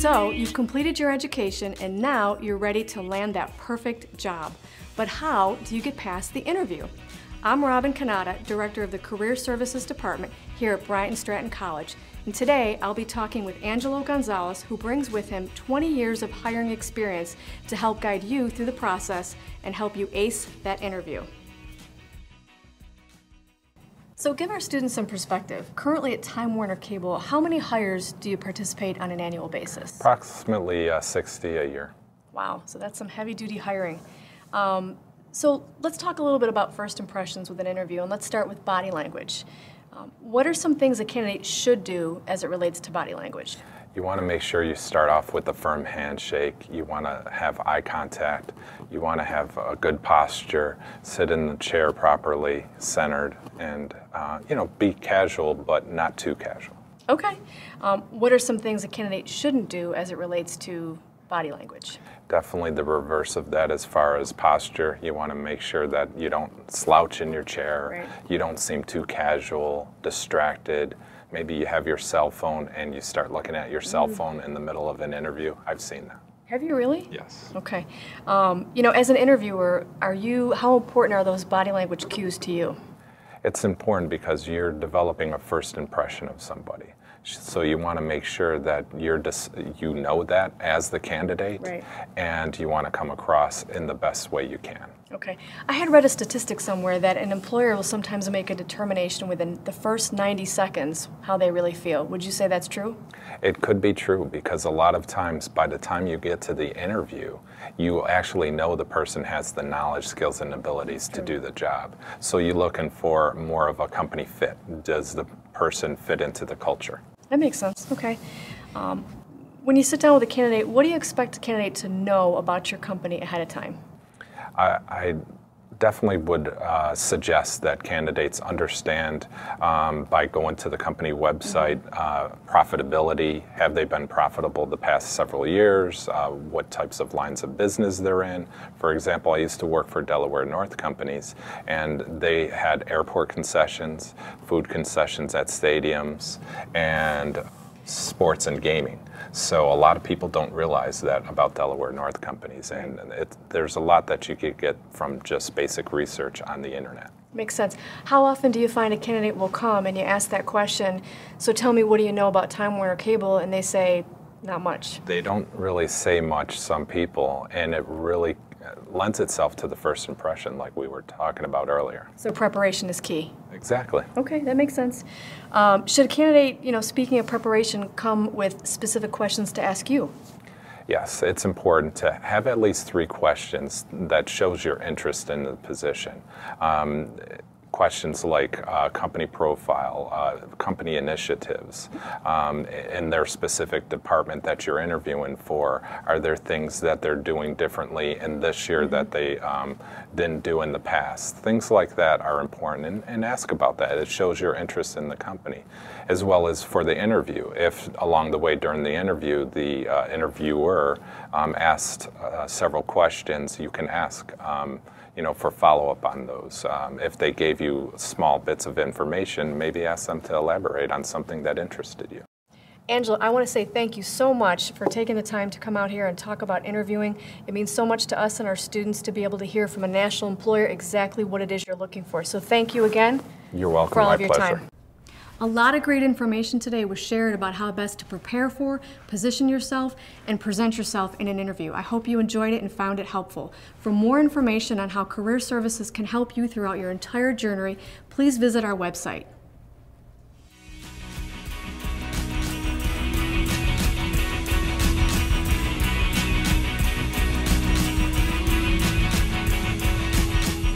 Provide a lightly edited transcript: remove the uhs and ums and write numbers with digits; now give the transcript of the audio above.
So you've completed your education and now you're ready to land that perfect job. But how do you get past the interview? I'm Robin Kanata, Director of the Career Services Department here at Bryant and Stratton College. And today I'll be talking with Angelo Gonzalez, who brings with him 20 years of hiring experience to help guide you through the process and help you ace that interview. So give our students some perspective. Currently at Time Warner Cable, how many hires do you participate on an annual basis? Approximately 60 a year. Wow, so that's some heavy-duty hiring. So let's talk a little bit about first impressions with an interview, and let's start with body language. What are some things a candidate should do as it relates to body language? You want to make sure you start off with a firm handshake. You want to have eye contact. You want to have a good posture, sit in the chair properly, centered, and be casual, but not too casual. Okay. What are some things a candidate shouldn't do as it relates to body language? Definitely the reverse of that as far as posture. You want to make sure that you don't slouch in your chair. Right. You don't seem too casual, distracted. Maybe you have your cell phone and you start looking at your cell phone in the middle of an interview. I've seen that. Have you really? Yes. Okay. As an interviewer, how important are those body language cues to you? It's important because you're developing a first impression of somebody. So you want to make sure that you know that as the candidate, right, and you want to come across in the best way you can. Okay. I had read a statistic somewhere that an employer will sometimes make a determination within the first 90 seconds how they really feel. Would you say that's true? It could be true because a lot of times by the time you get to the interview, you actually know the person has the knowledge, skills, and abilities to do the job. So you're looking for more of a company fit. Does the person fit into the culture? That makes sense. Okay. When you sit down with a candidate, what do you expect a candidate to know about your company ahead of time? I definitely would suggest that candidates understand by going to the company website profitability. Have they been profitable the past several years? What types of lines of business they're in? For example, I used to work for Delaware North companies, and they had airport concessions, food concessions at stadiums, and sports and gaming. So a lot of people don't realize that about Delaware North companies, and there's a lot that you could get from just basic research on the internet. Makes sense. How often do you find a candidate will come and you ask that question, so tell me, what do you know about Time Warner Cable? And they say, not much. They don't really say much, some people, and it really lends itself to the first impression like we were talking about earlier. So preparation is key. Exactly. Okay, that makes sense. Should a candidate, speaking of preparation, come with specific questions to ask you? Yes, it's important to have at least 3 questions that shows your interest in the position. Questions like company profile, company initiatives, in their specific department that you're interviewing for. Are there things that they're doing differently in this year that they didn't do in the past? Things like that are important, and ask about that. It shows your interest in the company. As well as for the interview. If along the way during the interview the interviewer asked several questions, you can ask for follow-up on those. If they gave you small bits of information, maybe ask them to elaborate on something that interested you. Angela, I want to say thank you so much for taking the time to come out here and talk about interviewing. It means so much to us and our students to be able to hear from a national employer exactly what it is you're looking for. So thank you again. You're welcome. For all My of your pleasure. time. A lot of great information today was shared about how best to prepare for, position yourself, and present yourself in an interview. I hope you enjoyed it and found it helpful. For more information on how career services can help you throughout your entire journey, please visit our website.